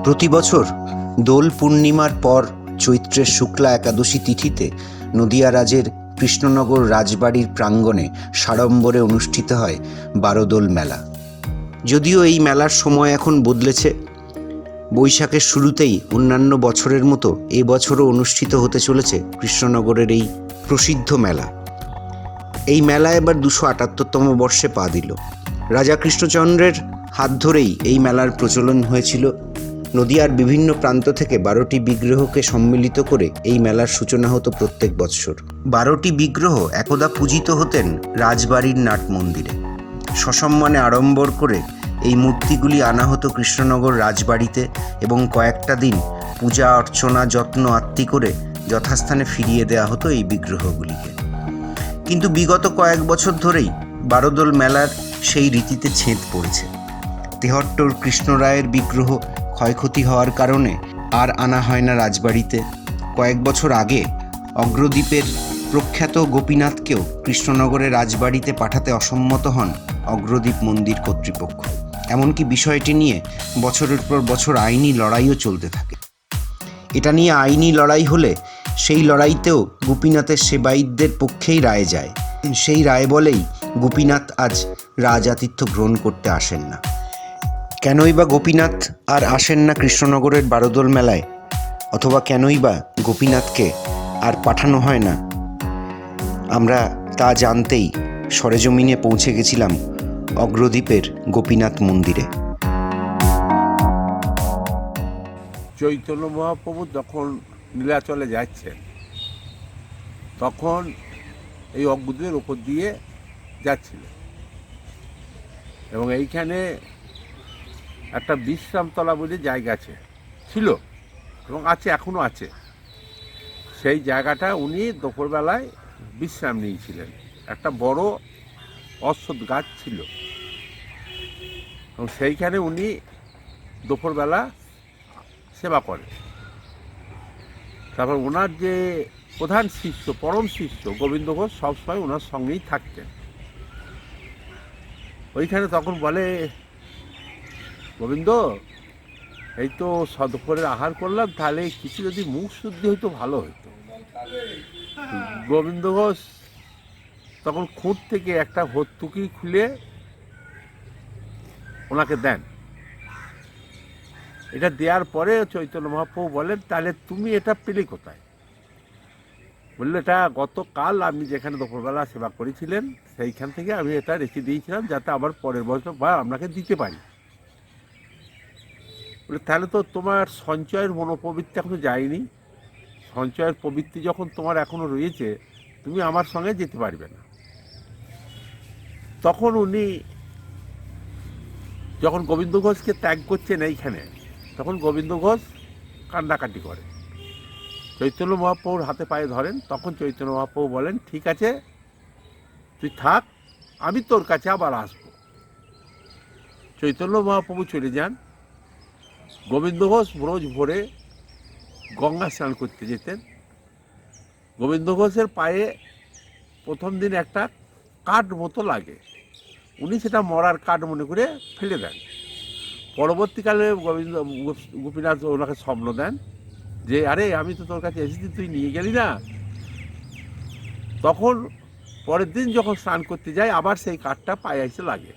প্রতি বছর দোল পূর্ণিমার পর চৈত্রের শুক্লা একাদশী তিথিতে নদিয়া রাজের কৃষ্ণনগর রাজবাড়ির প্রাঙ্গণে সাড়ম্বরে অনুষ্ঠিত হয় বারোদোল মেলা। যদিও এই মেলার সময় এখন বদলেছে, বৈশাখের শুরুতেই অন্যান্য বছরের মতো এবছরও অনুষ্ঠিত হতে চলেছে কৃষ্ণনগরের এই প্রসিদ্ধ মেলা। এই মেলা এবার 278তম বর্ষে পা দিল। রাজা কৃষ্ণচন্দ্রের হাত ধরেই এই মেলার প্রচলন হয়েছিল। নদিয়ার বিভিন্ন প্রান্ত থেকে 12টি বিগ্রহকে সম্মিলিত করে এই মেলার সূচনা হতো প্রত্যেক বৎসর। 12টি বিগ্রহ একদা পূজিত হতেন রাজবাড়ির নাট মন্দিরে। সসম্মানে আড়ম্বর করে এই মূর্তিগুলি আনা হতো কৃষ্ণনগর রাজবাড়িতে এবং কয়েকটা দিন পূজা অর্চনা যত্ন আত্তি করে যথাস্থানে ফিরিয়ে দেওয়া হতো এই বিগ্রহগুলিকে। কিন্তু বিগত কয়েক বছর ধরেই বারোদোল মেলার সেই রীতিতে ছেদ পড়েছে। তেহট্টর কৃষ্ণরায়ের বিগ্রহ ক্ষয়ক্ষতি হওয়ার কারণে আর আনা হয় না রাজবাড়িতে। কয়েক বছর আগে অগ্রদ্বীপের প্রখ্যাত গোপীনাথকেও কৃষ্ণনগরের রাজবাড়িতে পাঠাতে অসম্মত হন অগ্রদ্বীপ মন্দির কর্তৃপক্ষ। এমনকি বিষয়টি নিয়ে বছরের পর বছর আইনি লড়াইও চলতে থাকে। এটা নিয়ে আইনি লড়াই হলে সেই লড়াইতেও গোপীনাথের সেবায়িতদের পক্ষেই রায় যায়। সেই রায় বলেই গোপীনাথ আজ রাজ আতিথ্য গ্রহণ করতে আসেন না। কেনই বা গোপীনাথ আর আসেন না কৃষ্ণনগরের বারোদোল মেলায়, অথবা কেনই বা গোপীনাথকে আর পাঠানো হয় না, আমরা তা জানতেই সরেজমিনে পৌঁছে গেছিলাম অগ্রদ্বীপের গোপীনাথ মন্দিরে। চৈতন্য মহাপ্রভু যখন নীলাচলে যাচ্ছে তখন এই অগ্রদ্বীপের ওপর দিয়ে যাচ্ছিল এবং এইখানে একটা বিশ্রামতলা বলে জায়গা ছিল এবং আছে, এখনও আছে। সেই জায়গাটা উনি দুপুরবেলায় বিশ্রাম নিয়েছিলেন। একটা বড় অশ্বত্থ গাছ ছিল এবং সেইখানে উনি দুপুরবেলা সেবা করেন। তারপর ওনার যে প্রধান শিষ্য, পরম শিষ্য গোবিন্দ ঘোষ সবসময় ওনার সঙ্গেই থাকতেন। ওইখানে তখন বলে, গোবিন্দ, এই তো দুপুরের আহার করলাম, তাহলে কিছু যদি মুখ শুদ্ধি হইতো ভালো হইতো। গোবিন্দ ঘোষ তখন খুঁট থেকে একটা ভর্তুকি খুলে ওনাকে দেন। এটা দেওয়ার পরে চৈতন্য মহাপ্রভু বলেন, তাহলে তুমি এটা পেলে কোথায়? বললো, এটা গতকাল আপনি যেখানে দুপুরবেলা সেবা করেছিলেন সেইখান থেকে আমি এটা রেখে দিয়েছিলাম, যাতে আবার পরের বছর বা আপনাকে দিতে পারি। বলে, তাহলে তো তোমার সঞ্চয়ের মনোপবৃত্তি এখনো যায়নি। সঞ্চয়ের প্রবৃত্তি যখন তোমার এখনো রয়েছে, তুমি আমার সঙ্গে যেতে পারবে না। তখন উনি যখন গোবিন্দ ঘোষকে ত্যাগ করছেন এইখানে, তখন গোবিন্দ ঘোষ কান্নাকাটি করে। চৈতন্য মহাপ্রভুর হাতে পায়ে ধরেন। তখন চৈতন্য মহাপ্রভু বলেন, ঠিক আছে, তুই থাক, আমি তোর কাছে আবার আসবো। চৈতন্য মহাপ্রভু চলে যান। গোবিন্দ ঘোষ রোজ ভোরে গঙ্গা স্নান করতে যেতেন। গোবিন্দ ঘোষের পায়ে প্রথম দিন একটা কাঠ মতো লাগে, উনি সেটা মরার কাঠ মনে করে ফেলে দেন। পরবর্তীকালে গোপীনাথ ওনাকে স্বপ্ন দেন যে, আরে আমি তো তোর কাছে এসেছি, তুই নিয়ে গেলি না। তখন পরের দিন যখন স্নান করতে যায়, আবার সেই কাঠটা পায়ে এসে লাগে।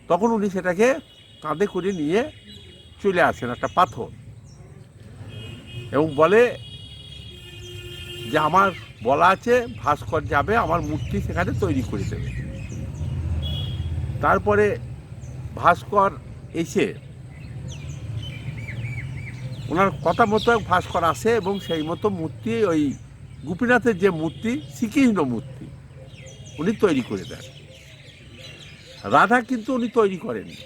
তখন উনি সেটাকে কাঁধে করে নিয়ে চলে আসেন একটা পাথর, এবং বলে যে, আমার বলা আছে ভাস্কর যাবে আমার মূর্তি সেখানে তৈরি করে দেবে। তারপরে ভাস্কর এসে ওনার কথা মতো ভাস্কর আসে এবং সেই মতো মূর্তি, ওই গোপীনাথের যে মূর্তি, শ্রীকৃষ্ণ মূর্তি উনি তৈরি করে দেন। রাধা কিন্তু উনি তৈরি করেননি,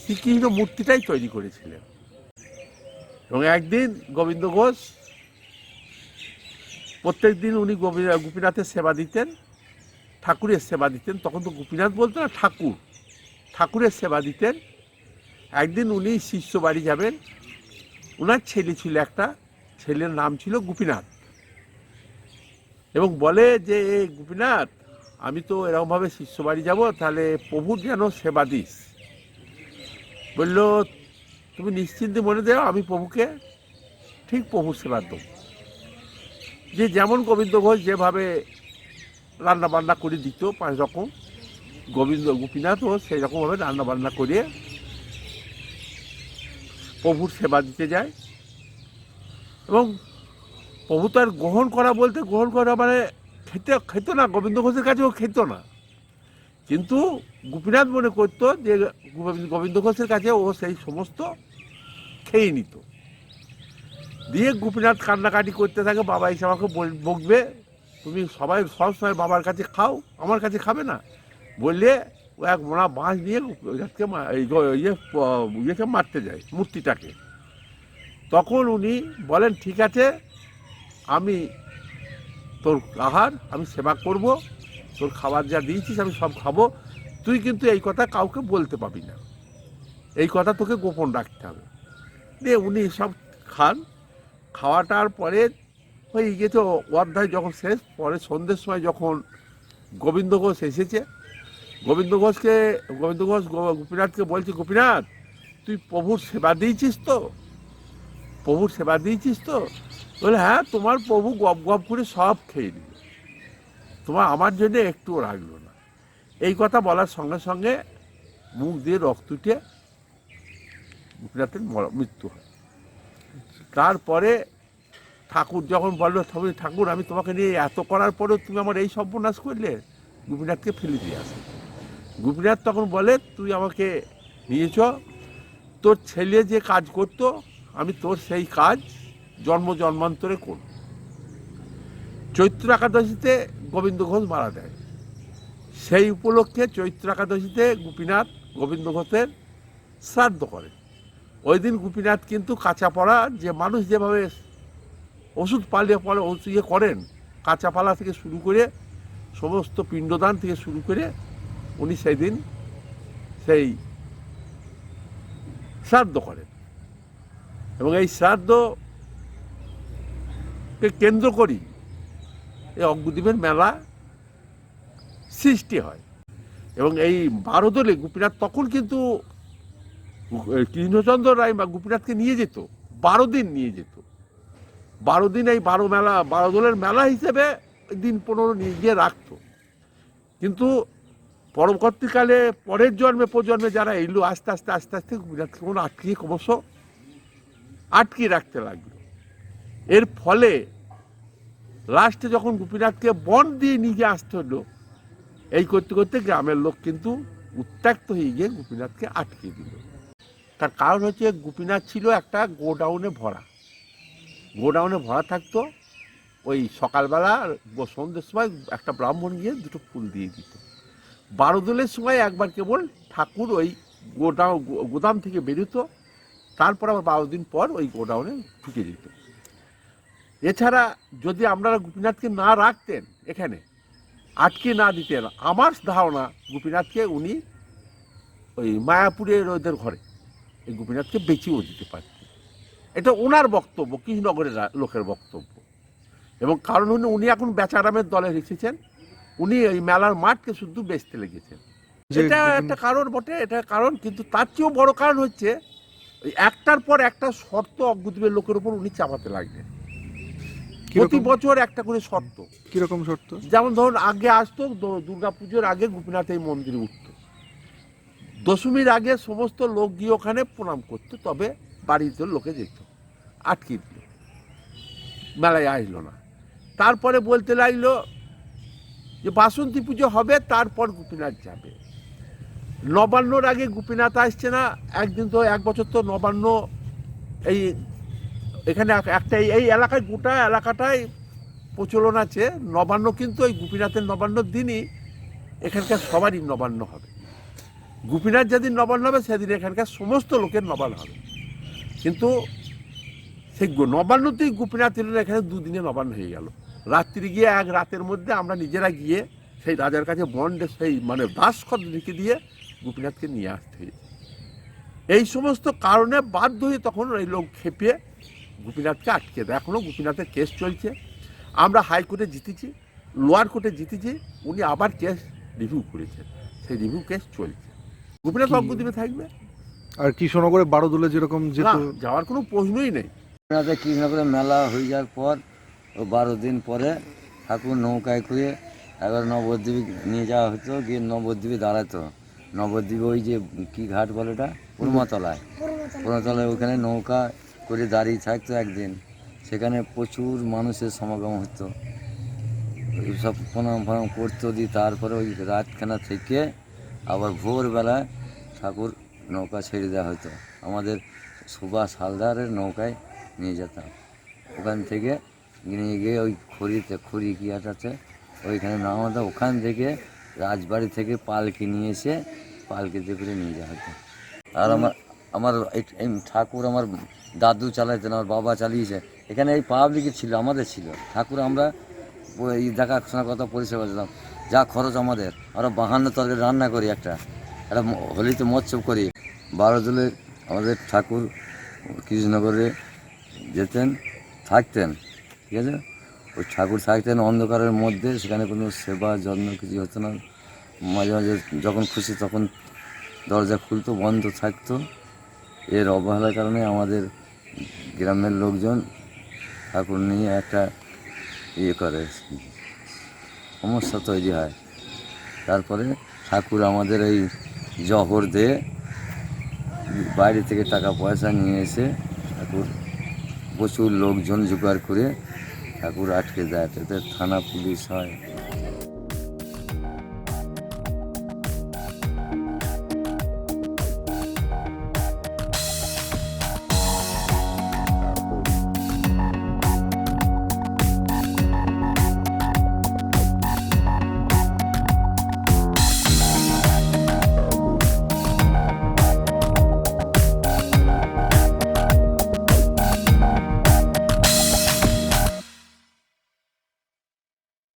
শ্রীকৃষ্ণ মূর্তিটাই তৈরি করেছিলেন। এবং একদিন গোবিন্দ ঘোষ প্রত্যেক দিন উনি গোপীনাথের সেবা দিতেন, ঠাকুরের সেবা দিতেন। তখন তো গোপীনাথ বলতো না, ঠাকুরের সেবা দিতেন। একদিন উনি শিষ্য বাড়ি যাবেন, ওনার ছেলে ছিল একটা, ছেলের নাম ছিল গোপীনাথ, এবং বলে যে, গোপীনাথ, আমি তো এরকমভাবে শিষ্য বাড়ি যাবো, তাহলে প্রভুর যেন সেবা দিস। বলল, তুমি নিশ্চিন্তে মনে দেও, আমি প্রভুকে ঠিক প্রভুর সেবা দেবো। যে যেমন গোবিন্দ ঘোষ যেভাবে রান্না বান্না করে দিত 5 রকম, গোপীনাথও সেই রকমভাবে রান্না বান্না করে প্রভুর সেবা দিতে যায়। এবং প্রভু তো আর গ্রহণ করা বলতে, গ্রহণ করা মানে খেত না, গোবিন্দ ঘোষের কাছেও খেত না, কিন্তু গোপীনাথ মনে করতো যে গোবিন্দ ঘোষের কাছে ও সেই সমস্ত খেয়ে নিত। দিয়ে গোপীনাথ কান্নাকাটি করতে থাকে, বাবা এসে আমাকে বকবে, তুমি সবাই সবসময় বাবার কাছে খাও, আমার কাছে খাবে না, বললে ও এক মোড়া বাঁশ নিয়ে ইয়েকে মারতে যায়, মূর্তিটাকে। তখন উনি বলেন, ঠিক আছে, আমি তোর আহার আমি সেবা করব, তোর খাবার যা দিয়েছিস আমি সব খাবো, তুই কিন্তু এই কথা কাউকে বলতে পাবি না, এই কথা তোকে গোপন রাখতে হবে। দিয়ে উনি সব খান। খাওয়াটার পরে হয়ে গেছে অধ্যায় যখন শেষ, পরে সন্ধ্যের সময় যখন গোবিন্দ ঘোষ এসেছে, গোবিন্দ ঘোষ গোপীনাথকে বলছে, গোপীনাথ তুই প্রভুর সেবা দিয়েছিস তো, প্রভুর সেবা দিয়েছিস তো? বলে, হ্যাঁ, তোমার প্রভু গপ গপ করে সব খেয়ে নিল, তোমার আমার জন্য একটুও রাখলো না। এই কথা বলার সঙ্গে সঙ্গে মুখ দিয়ে রক্ত উঠে গোপীনাথের মৃত্যু হয়। তারপরে ঠাকুর যখন বললো, ঠাকুর আমি তোমাকে নিয়ে এত করার পরেও তুমি আমার এই সর্বনাশ করলে, গোপীনাথকে ফেলে দিয়ে আসে। গোপীনাথ তখন বলে, তুই আমাকে নিয়েছ, তোর ছেলে যে কাজ করতো আমি তোর সেই কাজ জন্ম জন্মান্তরে করব। চৈত্র একাদশীতে গোবিন্দ ঘোষ মারা যায়, সেই উপলক্ষে চৈত্র একাদশীতে গোপীনাথ গোবিন্দ ঘোষের শ্রাদ্ধ করে। ওই দিন গোপীনাথ কিন্তু কাঁচা পড়া, যে মানুষ যেভাবে ওষুধ পালিয়ে পরে ইয়ে করেন, কাঁচা পালা থেকে শুরু করে সমস্ত পিণ্ডদান থেকে শুরু করে উনি সেই দিন সেই শ্রাদ্ধ করেন। এবং এই শ্রাদ্ধকে কেন্দ্র করি এই অগ্নিদ্বীপের মেলা সৃষ্টি হয়। এবং এই 12 দলে গোপীনাথ তখন কিন্তু কৃষ্ণচন্দ্র রায় বা গোপীনাথকে নিয়ে যেত, 12 দিন নিয়ে যেত, 12 দিন এই 12 দলের মেলা হিসেবে দিন 15 নিয়ে গিয়ে রাখত। কিন্তু পরবর্তীকালে পরের প্রজন্মে যারা এলো, আস্তে আস্তে গোপীনাথকে কোনো ক্রমশ আটকে রাখতে লাগলো। এর ফলে লাস্টে যখন গোপীনাথকে বন দিয়ে নিয়ে আসতে হলো, এই করতে করতে গ্রামের লোক কিন্তু উত্ত্যক্ত হয়ে গিয়ে গোপীনাথকে আটকে দিল। তার কারণ হচ্ছে, গোপীনাথ ছিল একটা গোডাউনে ভরা থাকতো। ওই সকালবেলা সন্ধ্যের সময় একটা ব্রাহ্মণ গিয়ে 2টো ফুল দিয়ে দিত। 12 দলের সময় একবার কেবল ঠাকুর ওই গোদাম থেকে বেরোতো, তারপর আবার 12 দিন পর ওই গোডাউনে ঢুকে যেত। এছাড়া যদি আপনারা গোপীনাথকে না রাখতেন, এখানে আটকে না দিতেন, আমার ধারণা গোপীনাথকে উনি ওই মায়াপুরের ওদের ঘরে এই গোপীনাথকে বেঁচেও দিতে পারতেন। এটা ওনার বক্তব্য, কৃষ্ণনগরের লোকের বক্তব্য। এবং কারণ উনি এখন বেচারামের দলে এসেছেন, উনি এই মেলার মাঠকে শুধু বেচতে লেগেছেন। এটা একটা কারণ বটে, এটা কারণ, কিন্তু তার চেয়েও বড় কারণ হচ্ছে একটার পর একটা শর্ত অগ্নিদ্বীপের লোকের উপর উনি চাপাতে লাগলেন। প্রতি বছর একটা করে শর্ত। কিরকম শর্ত? যেমন ধরুন, আগে আসতো দুর্গাপুজোর আগে গোপীনাথ এই মন্দিরে উঠত, দশমীর আগে সমস্ত লোক গিয়ে ওখানে প্রণাম করতো, তবে বাড়িতে লোকে যেত, আটকে দিল, মেলায় আসলো না। তারপরে বলতে লাগলো যে বাসন্তী পুজো হবে, তারপর গোপীনাথ যাবে। নবান্নর আগে গোপীনাথ আসছে না। একদিন তো 1 বছর তো নবান্ন এই এখানে একটা এই এলাকায়, গোটা এলাকাটায় প্রচলন আছে নবান্ন, কিন্তু ওই গোপীনাথের নবান্নর দিনই এখানকার সবারই নবান্ন হবে। গোপীনাথ যেদিন নবান্ন হবে সেদিন এখানকার সমস্ত লোকের নবান্ন হবে। কিন্তু সেই নবান্নতেই গোপীনাথ এলেন, এখানে 2 দিনে নবান্ন হয়ে গেল। রাত্রি গিয়ে 1 রাতের মধ্যে আমরা নিজেরা গিয়ে সেই রাজার কাছে বন্ডে সেই দাসখত লিখে দিয়ে গোপীনাথকে নিয়ে আসতে হয়েছে। এই সমস্ত কারণে বাধ্য হয়ে তখন এই লোক খেপে গোপীনাথকে আটকে দেয়। এখনও গোপীনাথের কেস চলছে। আমরা হাইকোর্টে জিতেছি, লোয়ার কোর্টে জিতেছি, উনি আবার কেস রিভিউ করেছেন, সেই রিভিউ কেস চলছে। গোপীনাথ অগ্নিদ্বীপে থাকবে। আর কৃষ্ণনগরে বারোদোলে যেরকম না, যেত, যাওয়ার কোনো প্রশ্নই নেই। রাতে কৃষ্ণনগরে মেলা হয়ে যাওয়ার পর ও 12 দিন পরে ঠাকুর নৌকায় করে একবার নবদ্বীপে নিয়ে যাওয়া হতো, গিয়ে নবদ্বীপে দাঁড়াতো। নবদ্বীপে ওই যে কি ঘাট বলে ওটা, পুরমাতলায়, পুরমাতলায় ওখানে নৌকা করে দাঁড়িয়ে থাকতো একদিন। সেখানে প্রচুর মানুষের সমাগম হতো, সব প্রণাম ফনাম করতো। দিয়ে তারপরে ওই রাতখানা থেকে আবার ভোরবেলায় ঠাকুর নৌকা ছেড়ে দেওয়া হতো। আমাদের সুভাষ হালদারের নৌকায় নিয়ে যেতাম। ওখান থেকে নিয়ে গিয়ে ওই খড়ি কি আছে ওইখানে নামাতো। ওখান থেকে রাজবাড়ি থেকে পালকি নিয়ে এসে পালকিতে করে নিয়ে যাওয়া হতো। আর আমার এই ঠাকুর আমার দাদু চালাইতেন, আমার বাবা চালিয়েছে। এখানে এই পাবলিকে ছিল, আমাদের ছিল ঠাকুর। আমরা এই দেখাশোনার কথা পরিষেবা দিলাম। যা খরচ আমাদের, আমরা 52 তরকারি রান্না করি, একটা হোলিতে মৎসব করি। বারোদোলে আমাদের ঠাকুর কৃষ্ণনগরে যেতেন, থাকতেন, ঠিক আছে। ওই ঠাকুর থাকতেন অন্ধকারের মধ্যে, সেখানে কোনো সেবা যত্ন কিছু হতো না। মাঝে মাঝে যখন খুশি তখন দরজা খুলতো, বন্ধ থাকতো। এর অবহেলার কারণে আমাদের গ্রামের লোকজন ঠাকুর নিয়ে একটা করে, সমস্যা তৈরি হয়। তারপরে ঠাকুর আমাদের এই জহর দিয়ে বাইরে থেকে টাকা পয়সা নিয়ে এসে ঠাকুর প্রচুর লোকজন জোগাড় করে ঠাকুর আটকে দেয়। তাতে থানা পুলিশ হয়।